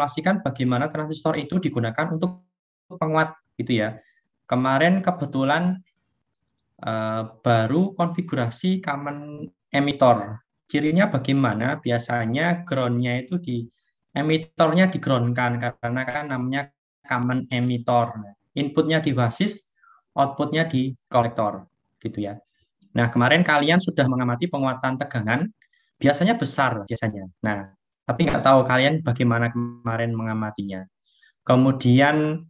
mensimulasikan bagaimana transistor itu digunakan untuk penguat gitu ya. Kemarin kebetulan baru konfigurasi common emitter. Cirinya bagaimana? Biasanya ground-nya itu di emitornya di ground-kan karena kan namanya common emitter. Inputnya di basis, outputnya di kolektor gitu ya. Nah, kemarin kalian sudah mengamati penguatan tegangan, biasanya besar biasanya. Nah, tapi nggak tahu kalian bagaimana kemarin mengamatinya. Kemudian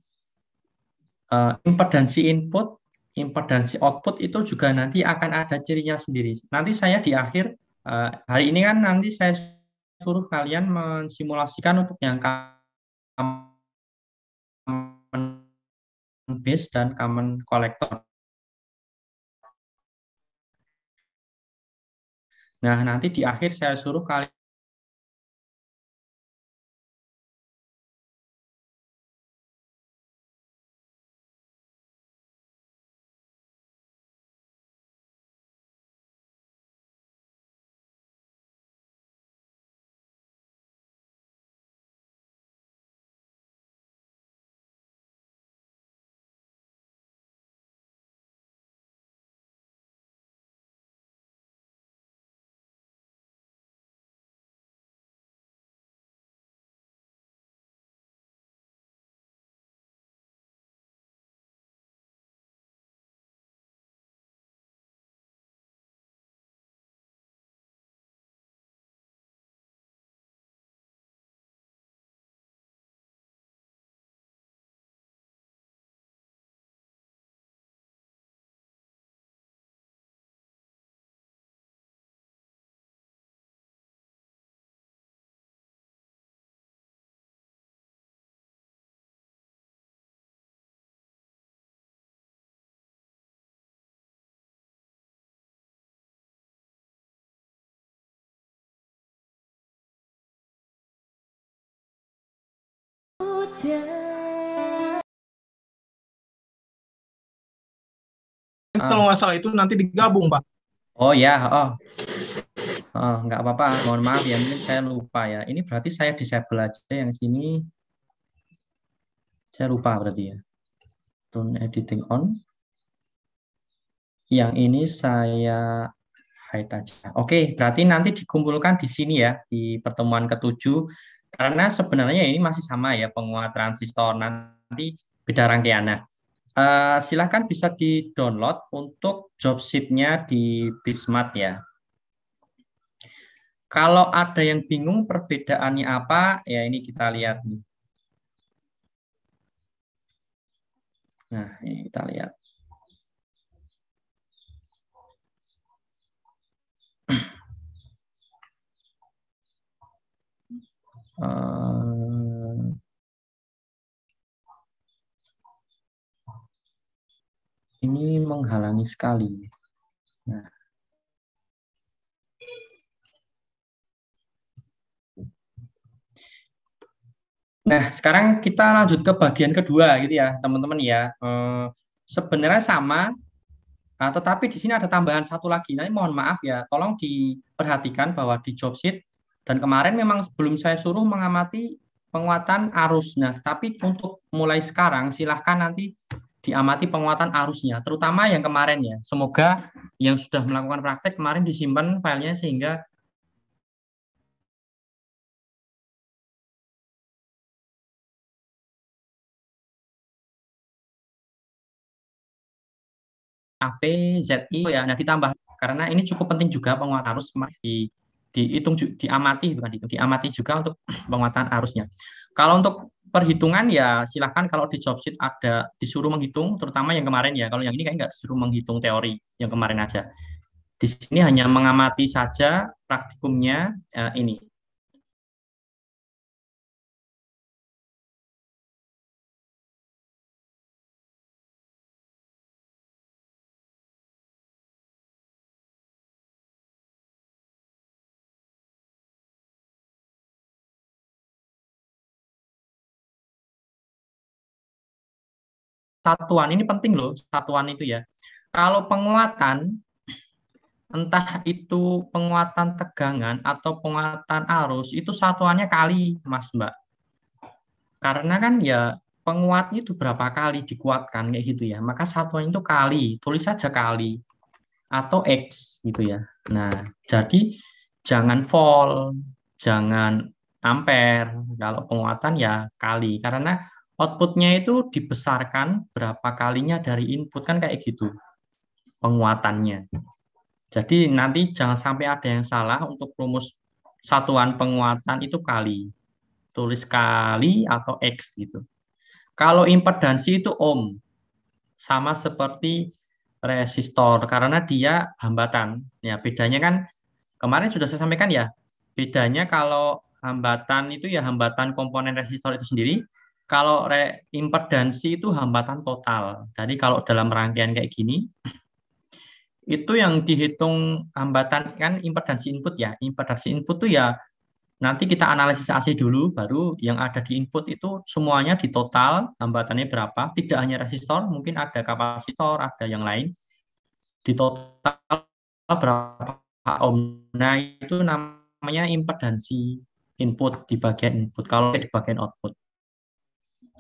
impedansi input, impedansi output itu juga nanti akan ada cirinya sendiri. Nanti saya di akhir hari ini kan nanti saya suruh kalian mensimulasikan untuk yang common base dan common collector. Nah, nanti di akhir saya suruh kalian kalau nggak salah itu nanti digabung, Pak. oh ya, nggak apa-apa, mohon maaf ya, mungkin saya lupa ya. Ini berarti saya disable aja yang sini, saya lupa berarti ya. Turn editing on. Yang ini saya hide aja. Oke, berarti nanti dikumpulkan di sini ya, di pertemuan ketujuh. Karena sebenarnya ini masih sama ya, penguat transistor. Nanti beda rangkaian. Nah, silakan bisa di-download untuk job sheet-nya di Bismart ya. Kalau ada yang bingung perbedaannya apa, ya ini kita lihat nih. Nah, ini kita lihat. Ini menghalangi sekali. Nah, sekarang kita lanjut ke bagian kedua gitu ya, teman-teman ya. Sebenarnya sama, tetapi di sini ada tambahan satu lagi. Nanti mohon maaf ya, tolong diperhatikan bahwa di job sheet dan kemarin memang sebelum saya suruh mengamati penguatan arus. Nah, tapi untuk mulai sekarang silahkan nanti diamati penguatan arusnya, terutama yang kemarin ya. Semoga yang sudah melakukan praktek kemarin disimpan filenya sehingga AV, ZI ya. Nah, ditambah karena ini cukup penting juga penguatan arus dihitung, diamati bukan dihitung, diamati juga untuk penguatan arusnya. Kalau untuk perhitungan ya silahkan kalau di job sheet ada disuruh menghitung, terutama yang kemarin ya. Kalau yang ini kayak nggak disuruh menghitung teori yang kemarin aja. Di sini hanya mengamati saja praktikumnya ini. Satuan ini penting loh, satuan itu ya. Kalau penguatan entah itu penguatan tegangan atau penguatan arus itu satuannya kali, Mas Mbak. Karena kan ya penguatnya itu berapa kali dikuatkan kayak gitu ya. Maka satuan itu kali, tulis saja kali atau X gitu ya. Nah, jadi jangan volt, jangan ampere. Kalau penguatan ya kali, karena outputnya itu dibesarkan berapa kalinya dari input kan kayak gitu penguatannya. Jadi nanti jangan sampai ada yang salah untuk rumus satuan penguatan itu kali. Tulis kali atau X gitu. Kalau impedansi itu ohm, sama seperti resistor karena dia hambatan. Ya, bedanya kan kemarin sudah saya sampaikan ya. Bedanya kalau hambatan itu ya hambatan komponen resistor itu sendiri. Kalau impedansi itu hambatan total. Jadi kalau dalam rangkaian kayak gini, itu yang dihitung hambatan kan impedansi input ya. Impedansi input tuh ya nanti kita analisis AC dulu, baru yang ada di input itu semuanya di total hambatannya berapa. Tidak hanya resistor, mungkin ada kapasitor, ada yang lain. Di total berapa ohm. Nah, itu namanya impedansi input di bagian input. Kalau di bagian output.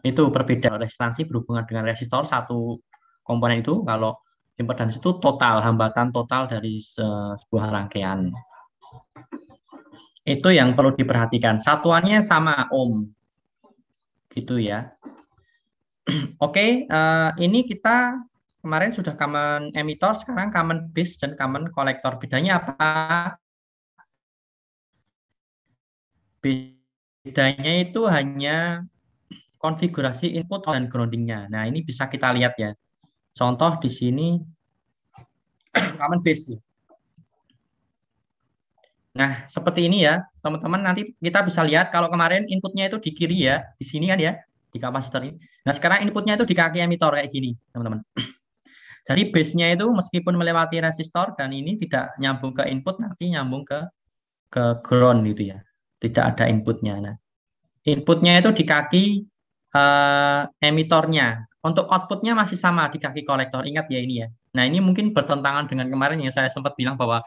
Itu perbedaan resistansi berhubungan dengan resistor satu komponen itu. Kalau impedansi itu total, hambatan total dari sebuah rangkaian. Itu yang perlu diperhatikan. Satuannya sama ohm. Gitu ya. Oke, ini kita kemarin sudah common emitter, sekarang common base dan common collector. Bedanya apa? Bedanya itu hanya konfigurasi input dan groundingnya. Nah, ini bisa kita lihat ya. Contoh di sini common base. Nah, seperti ini ya, teman-teman. Nanti kita bisa lihat kalau kemarin inputnya itu di kiri ya, di sini kan ya, di kapasitor ini. Nah, sekarang inputnya itu di kaki emitter kayak gini, teman-teman. Jadi base-nya itu meskipun melewati resistor dan ini tidak nyambung ke input, nanti nyambung ke ground gitu ya. Tidak ada inputnya. Nah, inputnya itu di kaki emitornya. Untuk outputnya masih sama di kaki kolektor. Ingat ya ini ya. Nah, ini mungkin bertentangan dengan kemarin yang saya sempat bilang bahwa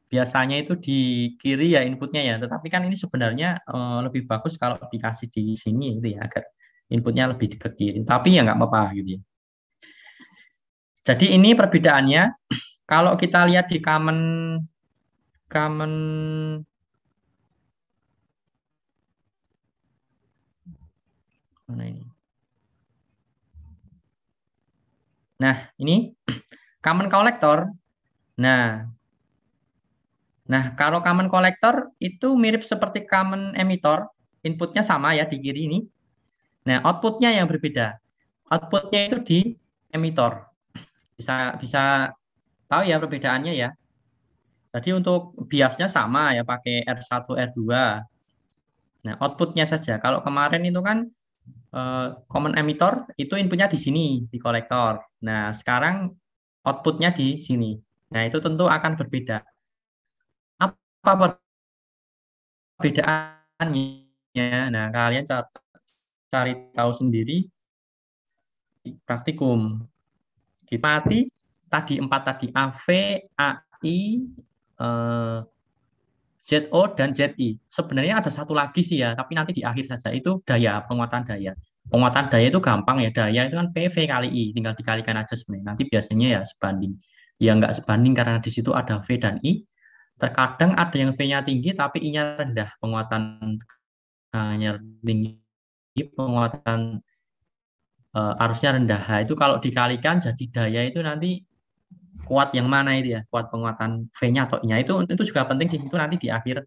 biasanya itu di kiri ya inputnya ya. Tetapi kan ini sebenarnya lebih bagus kalau dikasih di sini gitu ya, agar inputnya lebih ke kiri. Tapi ya nggak apa-apa gitu ya. Jadi ini perbedaannya. Kalau kita lihat di common common mana ini? Nah, ini common collector. Nah, kalau common collector itu mirip seperti common emitter, inputnya sama ya di kiri ini. Nah, outputnya yang berbeda. Outputnya itu di emitter. Bisa bisa tahu ya perbedaannya ya. Jadi untuk biasnya sama ya pakai R1, R2. Nah, outputnya saja. Kalau kemarin itu kan common emitter itu inputnya di sini di kolektor. Nah, sekarang outputnya di sini. Nah, itu tentu akan berbeda. Apa perbedaannya? Nah, kalian cari tahu sendiri di praktikum. Kita tadi empat tadi AV, AI, eh, ZO dan ZI. Sebenarnya ada satu lagi sih ya, tapi nanti di akhir saja itu daya, penguatan daya. Penguatan daya itu gampang ya, daya itu kan PV kali I, tinggal dikalikan aja sebenarnya. Nanti biasanya ya sebanding. Ya nggak sebanding karena di situ ada V dan I. Terkadang ada yang V-nya tinggi tapi I-nya rendah. Penguatan tegangannya tinggi, penguatan arusnya rendah. Nah, itu kalau dikalikan jadi daya itu nanti kuat yang mana itu ya, kuat penguatan V-nya atau I-nya itu juga penting sih. Itu nanti di akhir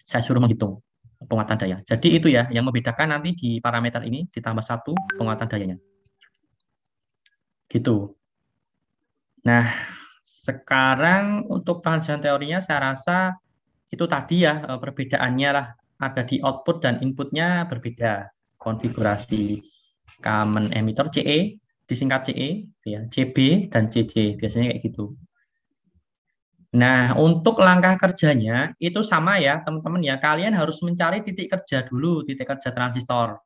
saya suruh menghitung penguatan daya. Jadi itu ya yang membedakan nanti di parameter ini ditambah satu penguatan dayanya. Gitu. Nah, sekarang untuk penjelasan teorinya saya rasa itu tadi ya perbedaannya lah, ada di output dan inputnya berbeda. Konfigurasi common emitter CE, disingkat CE, ya, CB dan CC biasanya kayak gitu. Nah, untuk langkah kerjanya itu sama ya, teman-teman ya. Kalian harus mencari titik kerja dulu, titik kerja transistor.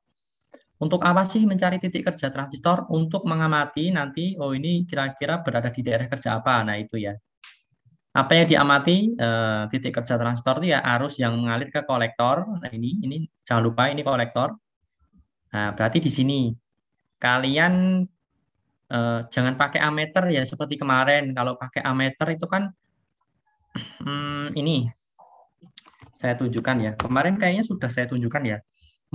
Untuk apa sih mencari titik kerja transistor? Untuk mengamati nanti, oh ini kira-kira berada di daerah kerja apa. Nah, itu ya. Apa yang diamati titik kerja transistor itu ya arus yang mengalir ke kolektor. Nah, ini jangan lupa ini kolektor. Nah, berarti di sini kalian jangan pakai ammeter ya seperti kemarin. Kalau pakai ammeter itu kan ini saya tunjukkan ya. Kemarin kayaknya sudah saya tunjukkan ya.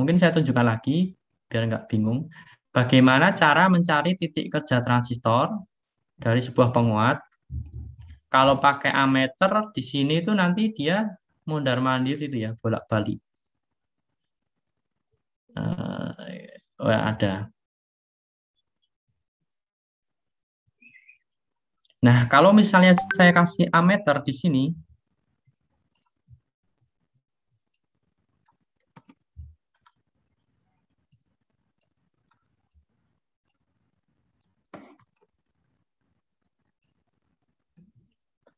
Mungkin saya tunjukkan lagi biar nggak bingung. Bagaimana cara mencari titik kerja transistor dari sebuah penguat. Kalau pakai ammeter di sini itu nanti dia mondar-mandir itu ya, bolak-balik. Ada. Nah, kalau misalnya saya kasih ammeter di sini,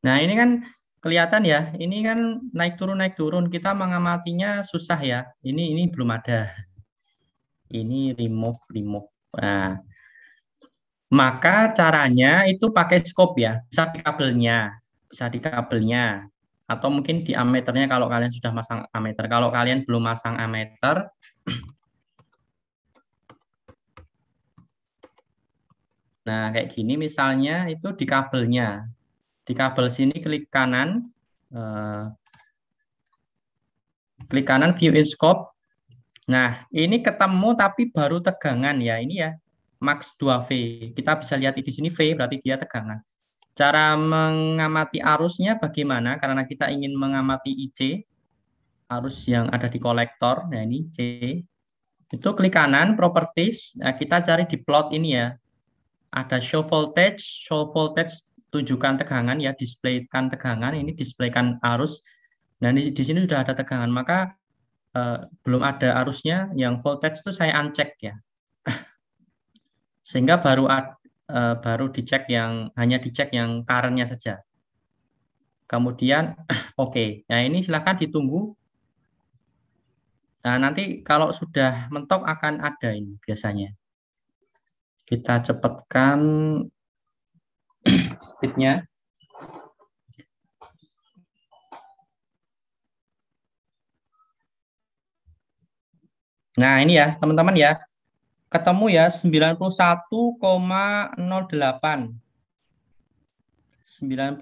nah ini kan kelihatan ya, ini kan naik turun. Kita mengamatinya susah ya. Ini belum ada. Ini remove. Nah, maka caranya itu pakai scope ya, bisa di kabelnya, atau mungkin di ammeternya kalau kalian sudah masang ammeter. Kalau kalian belum masang ammeter, nah kayak gini misalnya itu di kabelnya, di kabel sini eh, klik kanan view in scope. Nah ini ketemu tapi baru tegangan ya, ini ya max 2V. Kita bisa lihat di sini V berarti dia tegangan. Cara mengamati arusnya bagaimana? Karena kita ingin mengamati IC, arus yang ada di kolektor. Nah, ini C. Itu klik kanan, properties. Nah, kita cari di plot ini ya. Ada show voltage tunjukkan tegangan ya, displaykan tegangan, ini displaykan arus. Nah, di sini sudah ada tegangan, maka belum ada arusnya, yang voltage itu saya uncheck ya. Sehingga baru dicek yang hanya dicek yang current-nya saja. Kemudian oke. Nah, ini silakan ditunggu. Nah, nanti kalau sudah mentok akan ada ini biasanya. Kita cepatkan speednya. Nah, ini ya, teman-teman ya. Ketemu ya 91,08. 91,08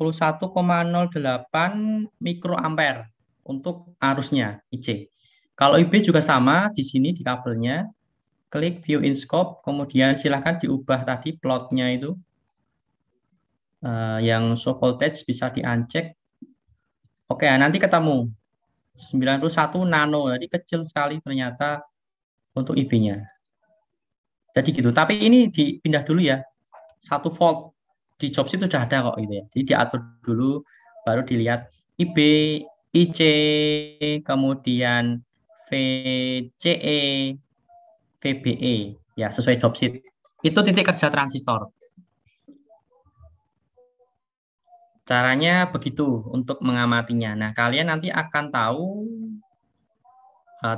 mikroampere untuk arusnya IC. Kalau IB juga sama di sini di kabelnya. Klik view in scope, kemudian silahkan diubah tadi plotnya itu. Yang show voltage bisa di-uncheck. Oke, nanti ketemu 91 nano. Jadi kecil sekali ternyata untuk IB-nya. Jadi gitu. Tapi ini dipindah dulu ya. 1 volt di jobs itu sudah ada kok gitu ya. Jadi diatur dulu baru dilihat IB, IC, kemudian VCE, VBE ya sesuai job sheet. Itu titik kerja transistor. Caranya begitu untuk mengamatinya. Nah, kalian nanti akan tahu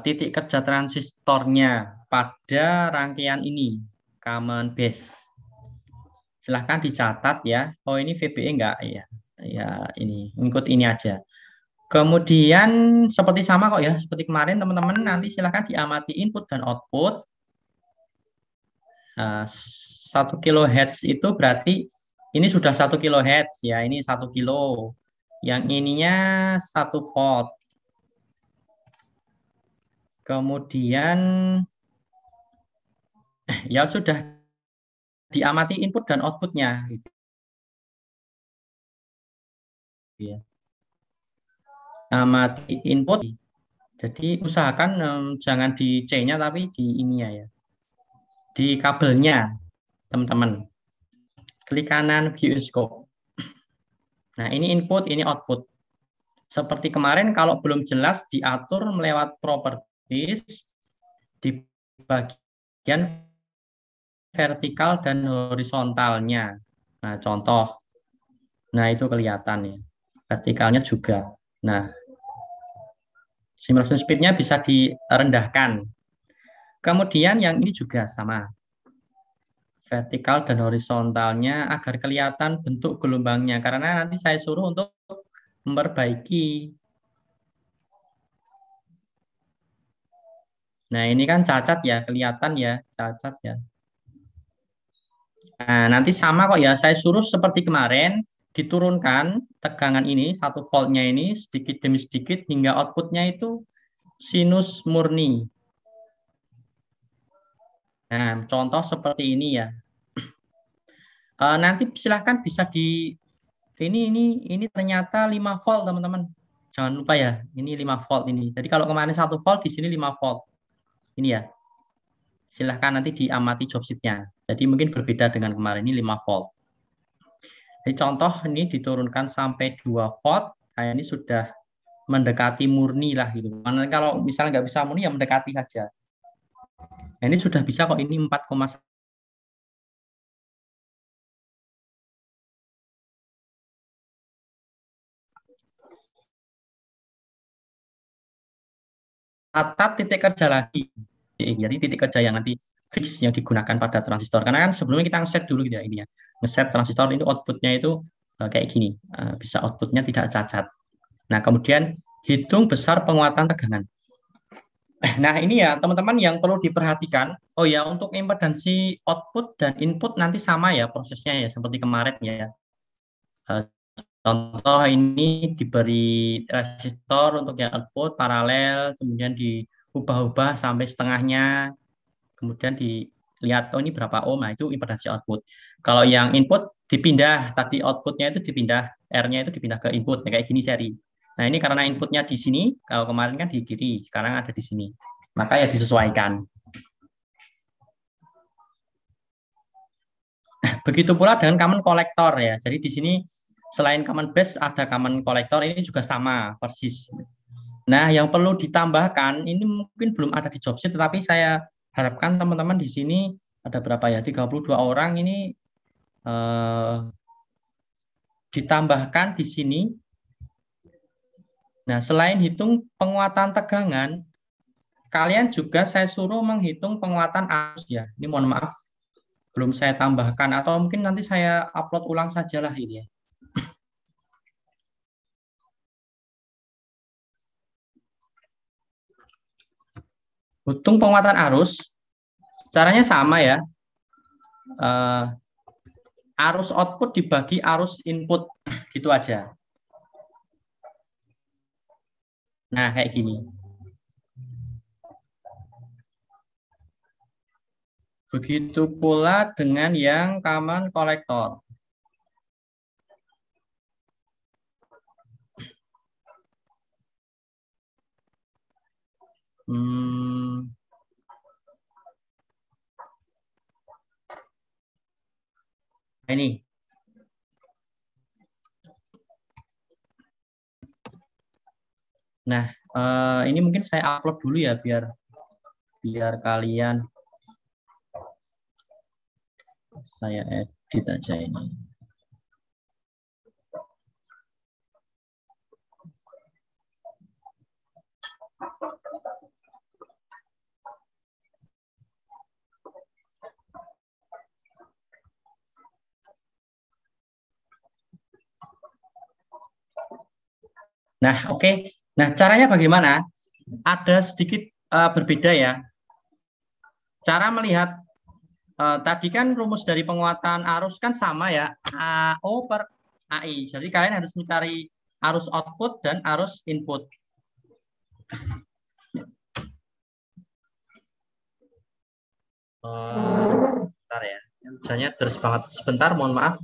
titik kerja transistornya pada rangkaian ini, common base. Silahkan dicatat ya. Oh, ini VBE enggak ya? Ya, ini ikut ini aja. Kemudian seperti sama kok ya, seperti kemarin teman-teman nanti silahkan diamati input dan output. 1 kilohertz itu berarti ini sudah 1 kilohertz ya, ini 1 kilo. Yang ininya 1 volt. Kemudian ya sudah diamati input dan outputnya. Gitu. Ya. Amati input. Jadi usahakan jangan di C-nya tapi di ininya ya. Di kabelnya, teman-teman. Klik kanan view in scope. Nah, ini input, ini output. Seperti kemarin kalau belum jelas diatur melewat properties di bagian vertikal dan horizontalnya. Nah, contoh. Nah, itu kelihatan ya. Vertikalnya juga. Nah, simulation speed-nya bisa direndahkan. Kemudian yang ini juga sama. Vertikal dan horizontalnya agar kelihatan bentuk gelombangnya. Karena nanti saya suruh untuk memperbaiki. Nah, ini kan cacat ya, kelihatan ya, cacat ya. Nah, nanti sama kok ya, saya suruh seperti kemarin, diturunkan tegangan ini, satu voltnya ini, sedikit demi sedikit, hingga outputnya itu sinus murni. Nah, contoh seperti ini ya. Nanti silahkan bisa di, ini ternyata 5 volt, teman-teman. Jangan lupa ya, ini 5 volt ini. Jadi kalau kemarin 1 volt, di sini 5 volt. Ini ya, silahkan nanti diamati jobsheet-nya. Jadi mungkin berbeda dengan kemarin, ini 5 volt. Jadi contoh ini diturunkan sampai 2 volt, kayak ini sudah mendekati murni lah gitu. Karena kalau misalnya nggak bisa murni ya mendekati saja. Nah, ini sudah bisa kok, ini 4,1. Catat titik kerja lagi. Jadi titik kerja yang nanti fix yang digunakan pada transistor. Karena kan sebelumnya kita ngeset dulu gitu ya ini ya. Ngeset transistor ini outputnya itu kayak gini. Bisa outputnya tidak cacat. Nah, kemudian hitung besar penguatan tegangan. Nah, ini ya teman-teman yang perlu diperhatikan. Oh ya, untuk impedansi output dan input nanti sama ya prosesnya ya seperti kemarin ya. Eh, Contoh ini diberi resistor untuk yang output paralel, kemudian diubah-ubah sampai setengahnya, kemudian dilihat oh ini berapa ohm, nah itu impedansi output. Kalau yang input dipindah, tadi outputnya itu dipindah, R-nya itu dipindah ke input, ya, kayak gini seri. Nah ini karena inputnya di sini, kalau kemarin kan di kiri, sekarang ada di sini. Maka ya disesuaikan. Begitu pula dengan common collector ya. Jadi di sini selain common base ada common collector, ini juga sama persis. Nah, yang perlu ditambahkan ini mungkin belum ada di job sheet, tetapi saya harapkan teman-teman di sini ada berapa ya? 32 orang ini eh, ditambahkan di sini. Nah, selain hitung penguatan tegangan, kalian juga saya suruh menghitung penguatan arus ya. Ini mohon maaf belum saya tambahkan atau mungkin nanti saya upload ulang sajalah ini ya. Hitung penguatan arus, caranya sama ya. Eh, Arus output dibagi arus input, gitu aja. Nah, kayak gini. Begitu pula dengan yang common collector. Hmm, ini. Nah, ini mungkin saya upload dulu ya biar biar kalian, saya edit aja ini. Nah, oke. Nah, caranya bagaimana? Ada sedikit berbeda ya. Cara melihat tadi kan rumus dari penguatan arus kan sama ya, AO per AI. Jadi kalian harus mencari arus output dan arus input. Bentar ya. Misalnya terus banget sebentar, mohon maaf.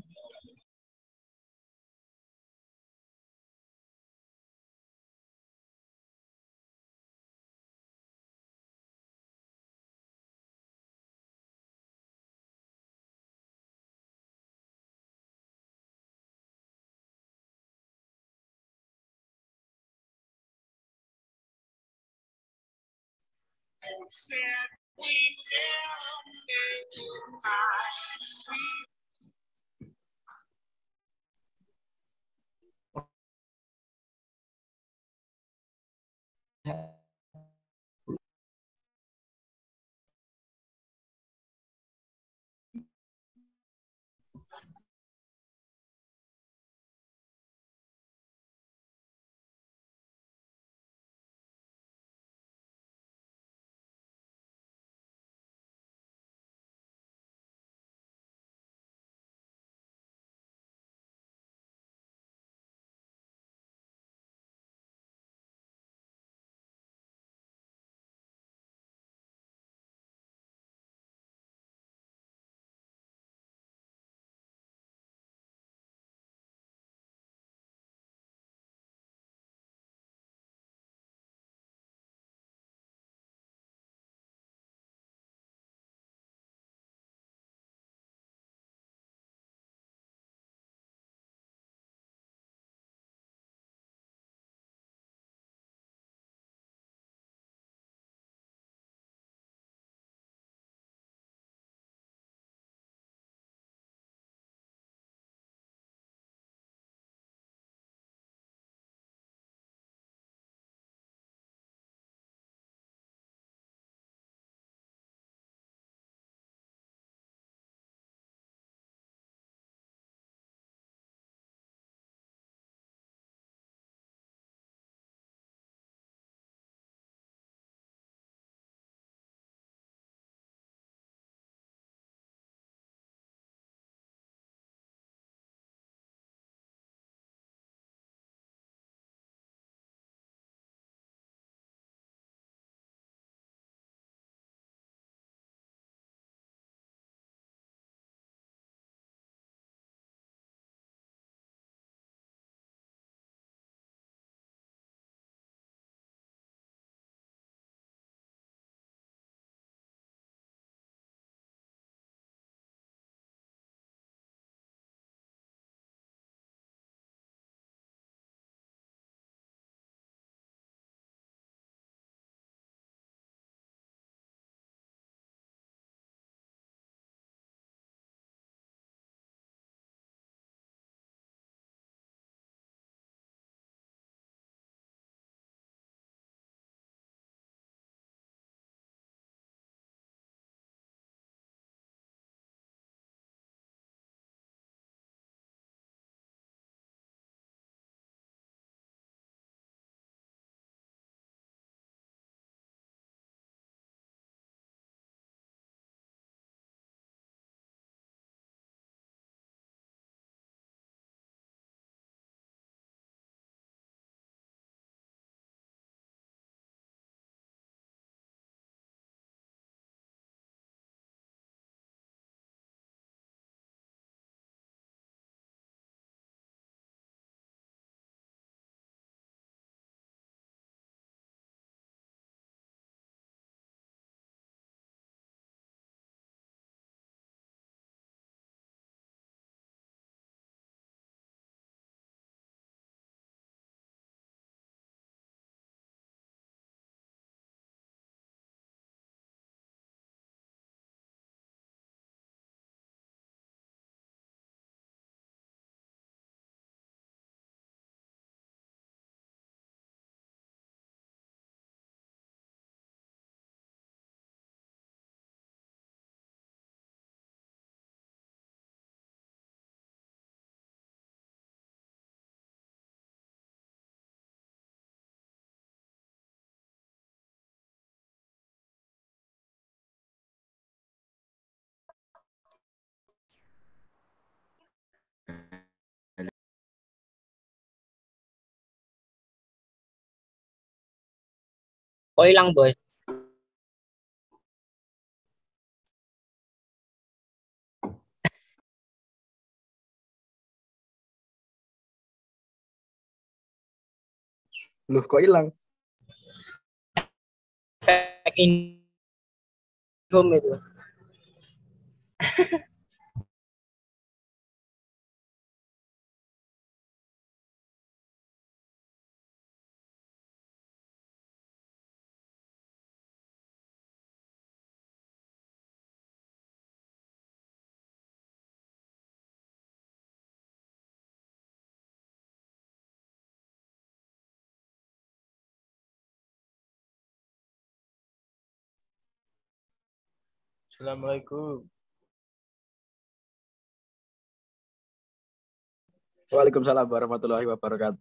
Kok hilang, Boy? Loh, kok hilang? Efek home itu. Assalamualaikum. Waalaikumsalam warahmatullahi wabarakatuh.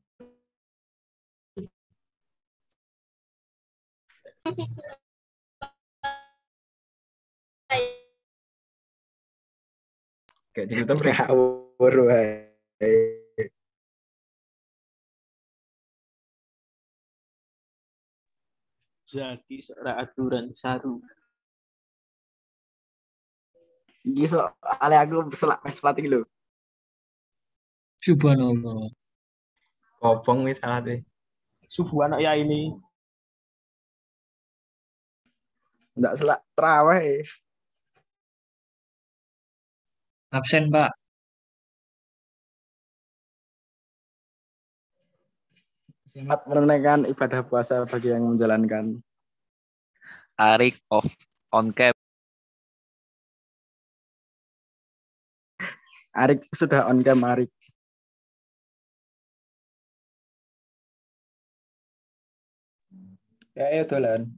Kayak ditutup ya. Ngawur wae. Jadi seorang aturan saru. Iki soalnya aku mes pelatih lho. Subhanallah. Kobong wis salatih. Subuh anak ya ini. Ndak selak traweh. Absen, Pak. Selamat menunaikan ibadah puasa bagi yang menjalankan. Arik off on cam. Arik sudah on cam, Arik. Ya, ayo dolan.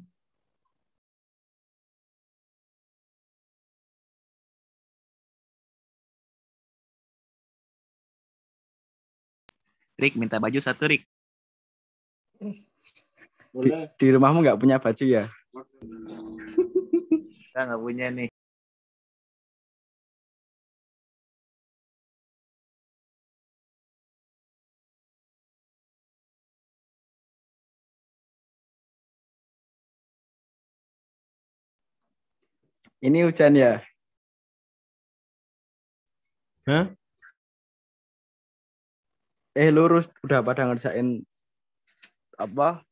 Rik minta baju satu Rik. Di rumahmu nggak punya baju ya? Kita nggak punya nih. Ini hujan ya? Hah? Lurus udah pada ngerjain apa?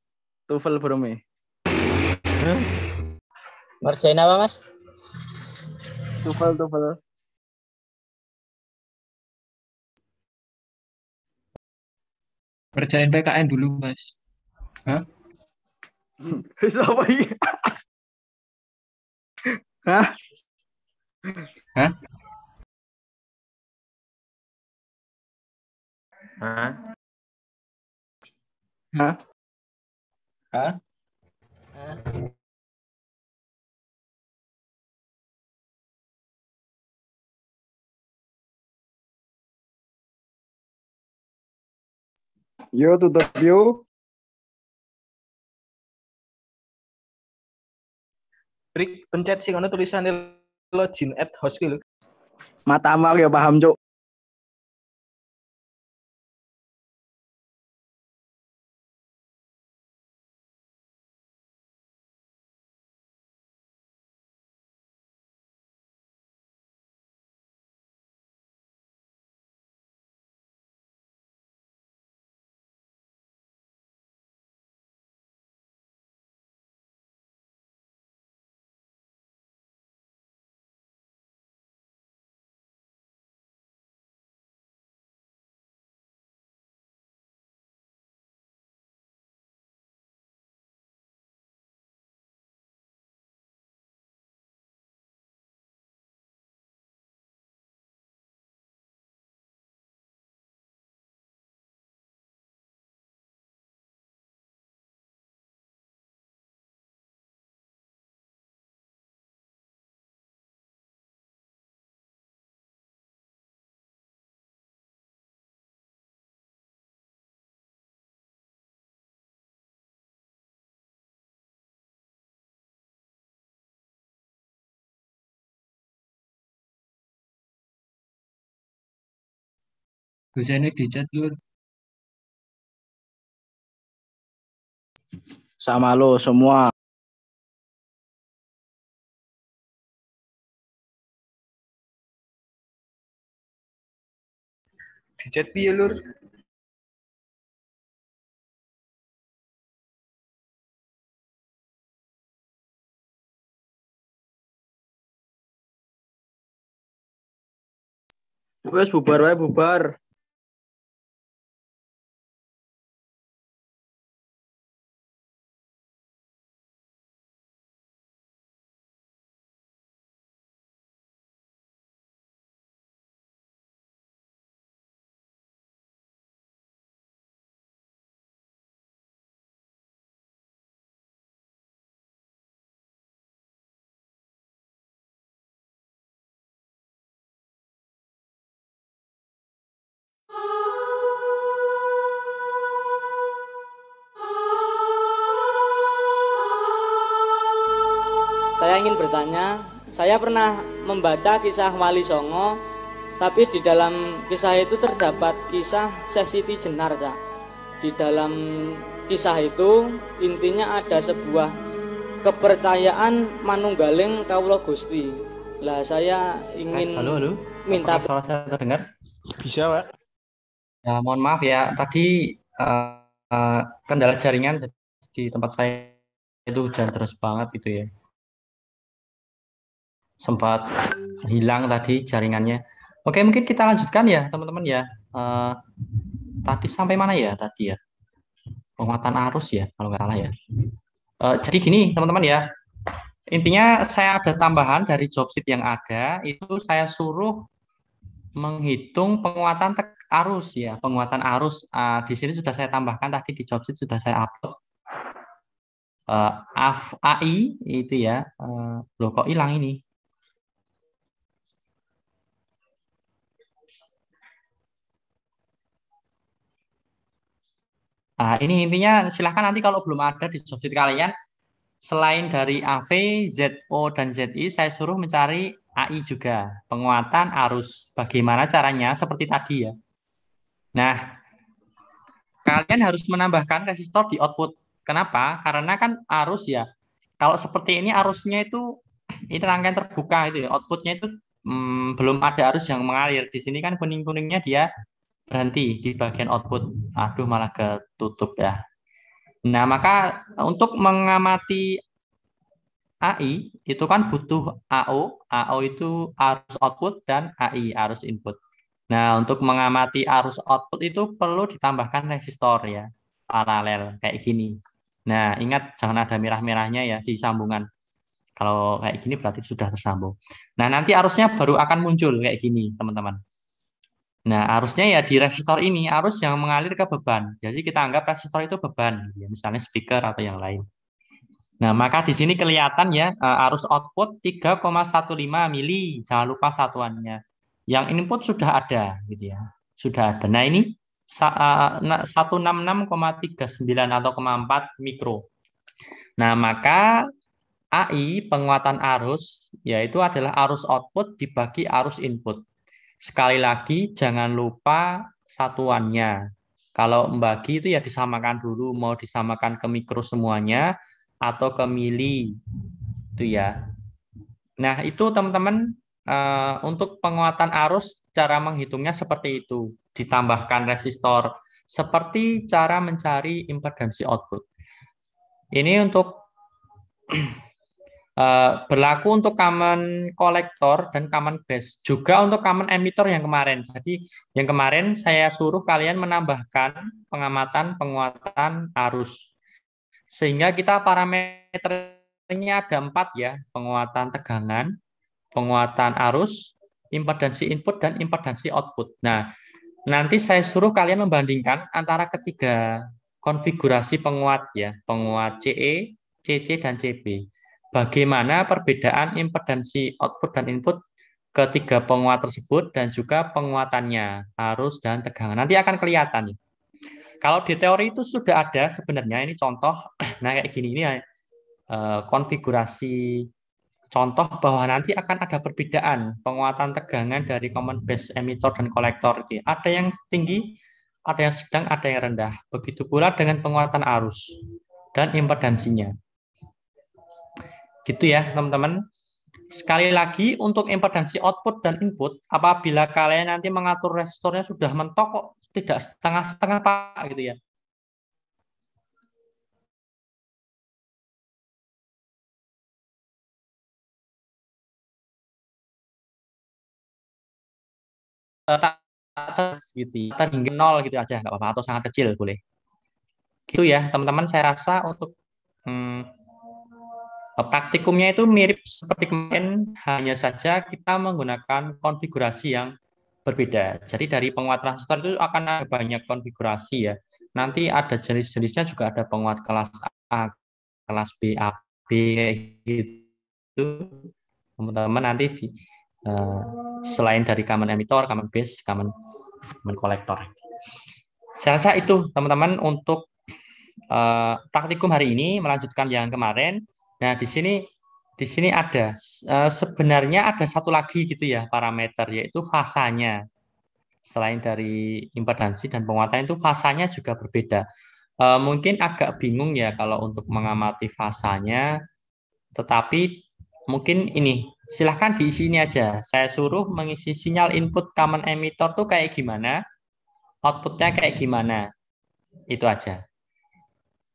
TOEFL belum nih? Ngerjain apa, Mas? TOEFL. Kerjain PKN dulu, Mas. Hah? Siapa ini? Hah? Hah? Hah? Hah? Yo, tutup yuk. Rik pencet sing ono tulisannya login at host lho. Matamu aku ya paham, Cuk. Dosennya di chat, Lur. sama lo semua. Di chat piye lur? Wes bubar wae bubar. Saya ingin bertanya, saya pernah membaca kisah Wali Songo, tapi di dalam kisah itu terdapat kisah Syekh Siti Jenar, Cak. Di dalam kisah itu intinya ada sebuah kepercayaan manunggaling kawula Gusti. Lah saya ingin Halo. minta Apakah suara saya terdengar? Bisa, Pak. Ya, mohon maaf ya, tadi kendala jaringan di tempat saya itu hujan deras banget gitu ya. Sempat hilang tadi jaringannya. Oke, mungkin kita lanjutkan ya, teman-teman ya. Tadi sampai mana ya tadi ya? Penguatan arus ya, kalau nggak salah ya. Jadi gini, teman-teman ya. Intinya saya ada tambahan dari job sheet yang ada, itu saya suruh menghitung penguatan arus ya, penguatan arus. Di sini sudah saya tambahkan tadi di job sheet sudah saya upload. AI itu ya, loh kok hilang ini? Ini intinya silahkan nanti kalau belum ada di job sheet kalian, selain dari AV, ZO, dan ZI, saya suruh mencari AI juga, penguatan arus. Bagaimana caranya? Seperti tadi ya. Nah, kalian harus menambahkan resistor di output. Kenapa? Karena kan arus ya. Kalau seperti ini arusnya itu, ini rangkaian terbuka itu ya. Outputnya itu belum ada arus yang mengalir. Di sini kan kuning-kuningnya dia berhenti di bagian output. Aduh, malah ketutup ya. Nah, maka untuk mengamati AI itu kan butuh AO. AO itu arus output dan AI arus input. Nah, untuk mengamati arus output itu perlu ditambahkan resistor ya, paralel kayak gini. Nah, ingat jangan ada merah-merahnya ya di sambungan. Kalau kayak gini berarti sudah tersambung. Nah, nanti arusnya baru akan muncul kayak gini, teman-teman. Nah, arusnya ya di resistor ini, arus yang mengalir ke beban. Jadi kita anggap resistor itu beban, ya, misalnya speaker atau yang lain. Nah, maka di sini kelihatan ya, arus output 3,15 mili, jangan lupa satuannya. Yang input sudah ada, gitu ya. Sudah ada. Nah, ini 166,39 atau 4 mikro. Nah, maka AI, penguatan arus, yaitu adalah arus output dibagi arus input. Sekali lagi, jangan lupa satuannya. Kalau membagi itu ya disamakan dulu, mau disamakan ke mikro semuanya atau ke mili, itu ya. Nah, itu teman-teman untuk penguatan arus, cara menghitungnya seperti itu. Ditambahkan resistor, seperti cara mencari impedansi output. Ini untuk berlaku untuk common kolektor dan common base, juga untuk common emitter yang kemarin. Jadi yang kemarin saya suruh kalian menambahkan pengamatan penguatan arus, sehingga kita parameternya ada 4 ya, penguatan tegangan, penguatan arus, impedansi input, dan impedansi output. Nah, nanti saya suruh kalian membandingkan antara ketiga konfigurasi penguat ya, penguat CE, CC, dan CB. Bagaimana perbedaan impedansi output dan input ketiga penguat tersebut dan juga penguatannya, arus dan tegangan. Nanti akan kelihatan. Kalau di teori itu sudah ada sebenarnya, ini contoh. Nah, kayak gini, ini konfigurasi contoh bahwa nanti akan ada perbedaan penguatan tegangan dari common base emitter dan kolektor. Ada yang tinggi, ada yang sedang, ada yang rendah. Begitu pula dengan penguatan arus. dan impedansinya. Gitu ya, teman-teman. Sekali lagi, untuk impedansi output dan input, apabila kalian nanti mengatur resistornya sudah mentok kok, tidak setengah-setengah Pak, gitu ya. Gitu ya. Hingga 0 gitu aja, nggak apa-apa, atau sangat kecil boleh. Gitu ya, teman-teman, saya rasa untuk praktikumnya itu mirip seperti kemarin, hanya saja kita menggunakan konfigurasi yang berbeda. Jadi dari penguat transistor itu akan ada banyak konfigurasi ya. Nanti ada jenis-jenisnya juga, ada penguat kelas A, kelas B, A, B gitu. Teman-teman nanti selain dari common emitter, common base, common kolektor. Saya rasa itu teman-teman untuk praktikum hari ini, melanjutkan yang kemarin. Nah, di sini ada sebenarnya ada satu lagi gitu ya parameter, yaitu fasanya. Selain dari impedansi dan penguatan itu fasanya juga berbeda. Mungkin agak bingung ya kalau untuk mengamati fasanya, tetapi mungkin ini silahkan diisi ini aja. Saya suruh mengisi sinyal input common emitter tuh kayak gimana, outputnya kayak gimana, itu aja.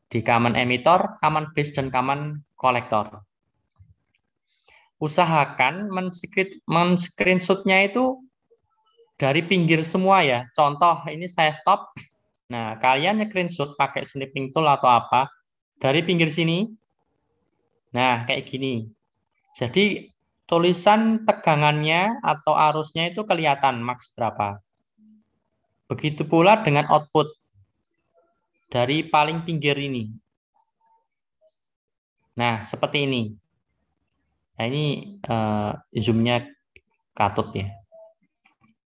Di common emitter, common base, dan common kolektor. Usahakan men-screenshot-nya itu dari pinggir semua ya. Contoh, ini saya stop. Nah, kalian screenshot pakai snipping tool atau apa, dari pinggir sini. Nah, kayak gini. Jadi, tulisan tegangannya atau arusnya itu kelihatan max berapa. Begitu pula dengan output dari paling pinggir ini. Nah, seperti ini. Nah, ini zoomnya katut ya.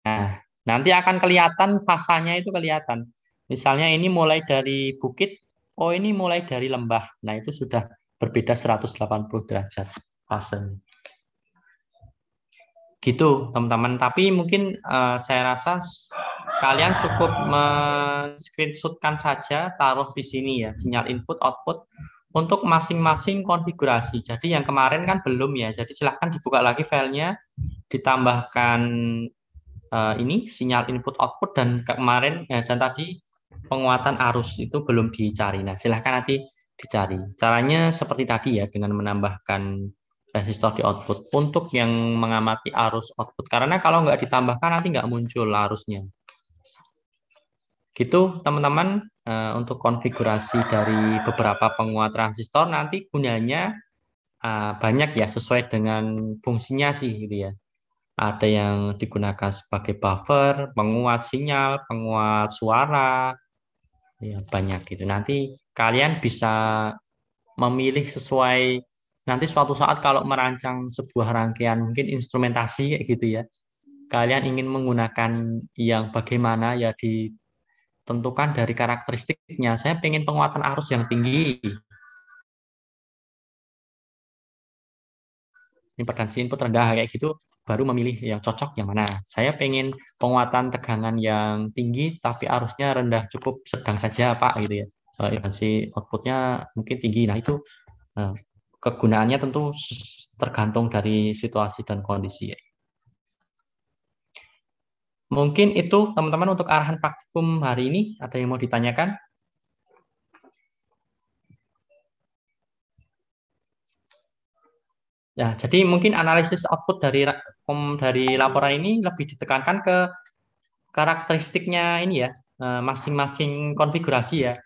Nah, nanti akan kelihatan fasanya itu kelihatan. Misalnya ini mulai dari bukit, oh ini mulai dari lembah. Nah, itu sudah berbeda 180 derajat fasenya. Gitu, teman-teman. Tapi mungkin saya rasa kalian cukup men-screenshotkan saja, taruh di sini ya, sinyal input, output, untuk masing-masing konfigurasi. Jadi yang kemarin kan belum ya, jadi silahkan dibuka lagi filenya, ditambahkan ini sinyal input output, dan kemarin dan tadi penguatan arus itu belum dicari. Nah, silahkan nanti dicari. Caranya seperti tadi ya, dengan menambahkan resistor di output untuk yang mengamati arus output. Karena kalau nggak ditambahkan nanti nggak muncul arusnya. Gitu teman-teman, untuk konfigurasi dari beberapa penguat transistor nanti gunanya banyak ya, sesuai dengan fungsinya sih gitu ya. Ada yang digunakan sebagai buffer, penguat sinyal, penguat suara, ya banyak gitu. Nanti kalian bisa memilih sesuai nanti suatu saat kalau merancang sebuah rangkaian mungkin instrumentasi kayak gitu ya. Kalian ingin menggunakan yang bagaimana ya, ditentukan dari karakteristiknya. Saya pengen penguatan arus yang tinggi, impedansi input rendah kayak gitu, baru memilih yang cocok yang mana. Saya pengen penguatan tegangan yang tinggi tapi arusnya rendah, cukup sedang saja Pak gitu ya. Impedansi outputnya mungkin tinggi. Nah, itu kegunaannya tentu tergantung dari situasi dan kondisi. Mungkin itu teman-teman untuk arahan praktikum hari ini. Ada yang mau ditanyakan? Ya, jadi mungkin analisis output dari laporan ini lebih ditekankan ke karakteristiknya ini ya, masing-masing konfigurasi ya.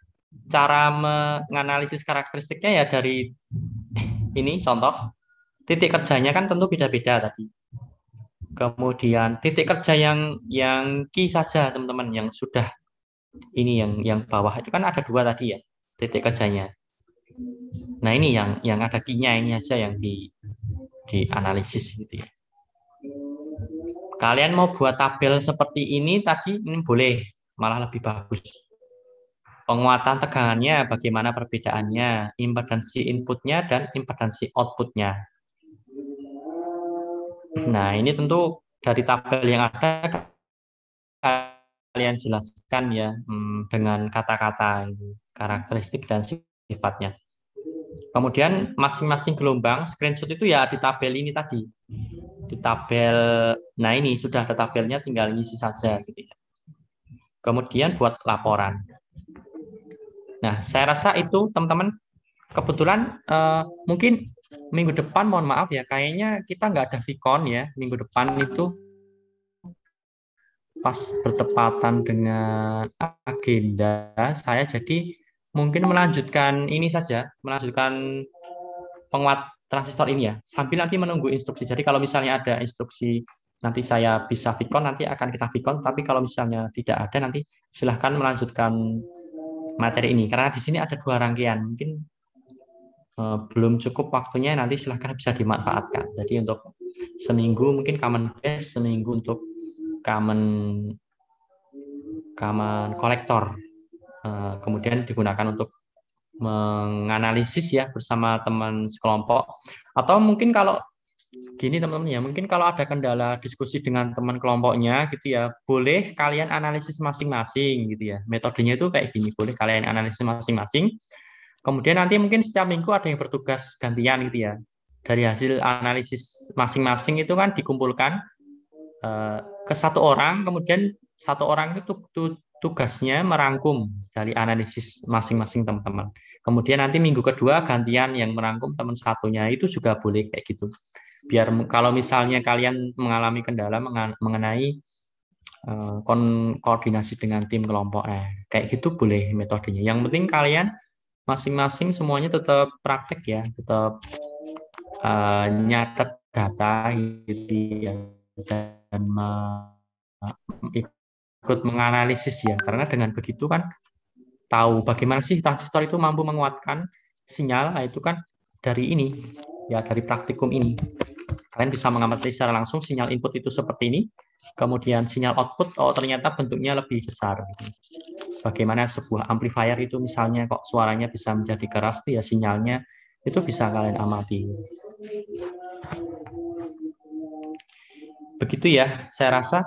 Cara menganalisis karakteristiknya ya dari ini contoh, titik kerjanya kan tentu beda-beda tadi. Kemudian titik kerja yang key saja teman-teman, yang sudah ini yang bawah itu kan ada 2 tadi ya, titik kerjanya. Nah, ini yang ada key-nya ini aja yang dianalisis gitu ya. Kalian mau buat tabel seperti ini tadi, ini boleh, malah lebih bagus. Penguatan tegangannya bagaimana perbedaannya, impedansi inputnya dan impedansi outputnya. Nah, ini tentu dari tabel yang ada kalian jelaskan ya, dengan kata-kata karakteristik dan sifatnya. Kemudian masing-masing gelombang screenshot itu ya di tabel ini tadi. Di tabel, nah ini sudah ada tabelnya, tinggal ngisi saja gitu ya. Kemudian buat laporan. Nah, saya rasa itu teman-teman, kebetulan mungkin minggu depan, mohon maaf ya, kayaknya kita nggak ada Vicon ya. Minggu depan itu pas bertepatan dengan agenda saya, jadi mungkin melanjutkan ini saja, melanjutkan penguat transistor ini ya, sambil nanti menunggu instruksi. Jadi kalau misalnya ada instruksi nanti saya bisa Vicon, nanti akan kita Vicon, tapi kalau misalnya tidak ada, nanti silahkan melanjutkan materi ini, karena di sini ada 2 rangkaian, mungkin belum cukup waktunya, nanti silahkan bisa dimanfaatkan. Jadi untuk seminggu mungkin common base, seminggu untuk common kolektor, kemudian digunakan untuk menganalisis ya bersama teman sekelompok. Atau mungkin kalau gini teman-teman ya, mungkin kalau ada kendala diskusi dengan teman kelompoknya gitu ya, boleh kalian analisis masing-masing gitu ya. Metodenya itu kayak gini, boleh kalian analisis masing-masing. Kemudian nanti mungkin setiap minggu ada yang bertugas gantian gitu ya. Dari hasil analisis masing-masing itu kan dikumpulkan ke 1 orang, kemudian 1 orang itu tugasnya merangkum dari analisis masing-masing teman-teman. Kemudian nanti minggu kedua gantian yang merangkum teman satunya, itu juga boleh kayak gitu. Biar kalau misalnya kalian mengalami kendala mengenai koordinasi dengan tim kelompok, kayak gitu boleh metodenya. Yang penting kalian masing-masing semuanya tetap praktek ya, tetap nyatet data gitu ya, dan ikut menganalisis ya, karena dengan begitu kan tahu bagaimana sih transistor itu mampu menguatkan sinyal. Nah, itu kan dari ini ya, dari praktikum ini kalian bisa mengamati secara langsung sinyal input itu seperti ini, kemudian sinyal output ternyata bentuknya lebih besar. Bagaimana sebuah amplifier itu misalnya kok suaranya bisa menjadi keras, ya sinyalnya itu bisa kalian amati. Begitu ya, saya rasa.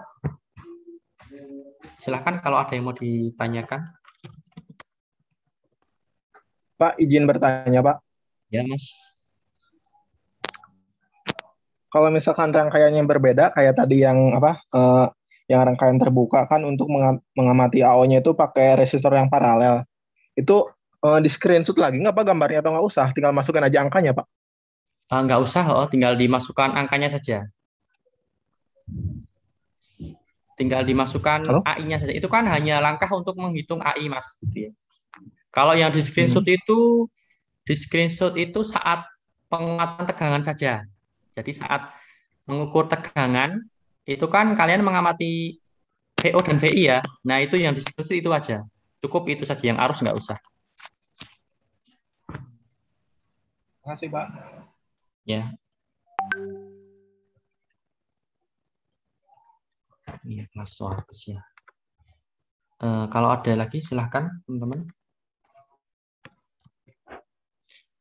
Silahkan kalau ada yang mau ditanyakan. Pak, izin bertanya, Pak. Ya, Mas. Kalau misalkan rangkaiannya berbeda, kayak tadi yang yang rangkaian terbuka kan untuk mengamati AO-nya itu pakai resistor yang paralel. Itu di screenshot lagi nggak Pak gambarnya, atau nggak usah? Tinggal masukkan aja angkanya, Pak. Nggak usah, tinggal dimasukkan angkanya saja. Tinggal dimasukkan AI-nya saja. Itu kan hanya langkah untuk menghitung AI, Mas. Gitu ya. Kalau yang di screenshot itu saat penguatan tegangan saja. Jadi saat mengukur tegangan itu kan kalian mengamati VO dan VI ya. Nah itu yang di screenshot itu aja. Cukup itu saja, yang arus nggak usah. Terima kasih, Pak. Ya. Ini kelas Warpes ya. Kalau ada lagi silahkan teman-teman.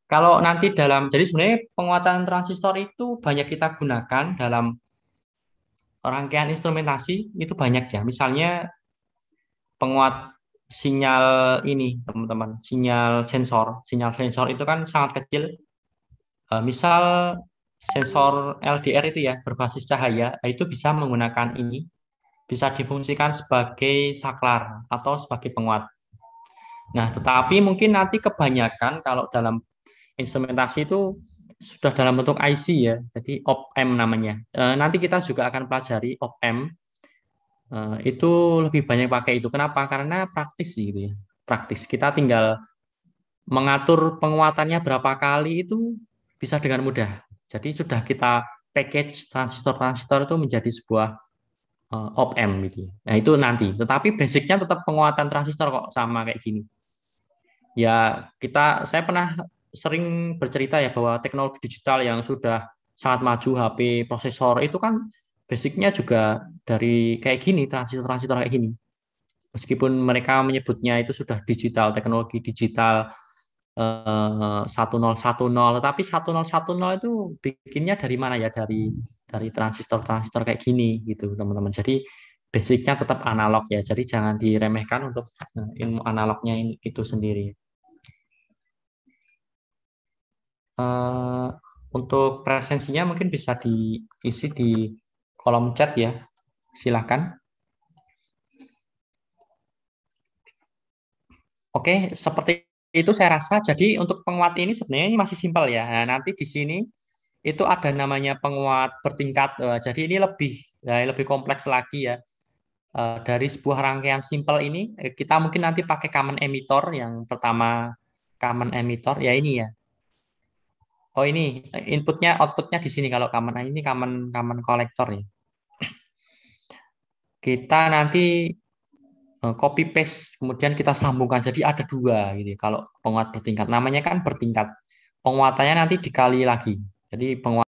Kalau nanti jadi sebenarnya penguatan transistor itu banyak kita gunakan dalam rangkaian instrumentasi, itu banyak ya. Misalnya penguat sinyal ini teman-teman, sinyal sensor. Sinyal sensor itu kan sangat kecil. Misal sensor LDR itu ya, berbasis cahaya, itu bisa menggunakan ini. Bisa difungsikan sebagai saklar atau sebagai penguat. Nah, tetapi mungkin nanti kebanyakan kalau dalam instrumentasi itu sudah dalam bentuk IC ya, jadi op-amp namanya. Nanti kita juga akan pelajari op-amp. Itu lebih banyak pakai itu. Kenapa? Karena praktis gitu ya. Praktis. Kita tinggal mengatur penguatannya berapa kali itu bisa dengan mudah. Jadi sudah kita package transistor-transistor itu menjadi sebuah op-amp gitu. Nah itu nanti. Tetapi basicnya tetap penguatan transistor kok, sama kayak gini. Ya saya pernah sering bercerita ya bahwa teknologi digital yang sudah sangat maju, HP, prosesor itu kan basicnya juga dari kayak gini, transistor kayak gini. Meskipun mereka menyebutnya itu sudah digital, teknologi digital 1010, tetapi 1010 itu bikinnya dari mana ya? Dari transistor kayak gini gitu, teman-teman. Jadi basicnya tetap analog ya. Jadi jangan diremehkan untuk ilmu analognya itu sendiri. Untuk presensinya mungkin bisa diisi di kolom chat ya. Silahkan. Oke, seperti itu saya rasa. Jadi untuk penguat ini sebenarnya ini masih simpel ya. Nah, nanti di sini itu ada namanya penguat bertingkat. Jadi ini lebih kompleks lagi ya. Dari sebuah rangkaian simpel ini kita mungkin nanti pakai common emitter. Yang pertama common emitter ya ini ya. Oh ini inputnya outputnya di sini kalau common collector ya. Kita nanti copy paste kemudian kita sambungkan jadi ada dua gitu. Kalau penguat bertingkat namanya kan bertingkat. Penguatannya nanti dikali lagi. Jadi penguat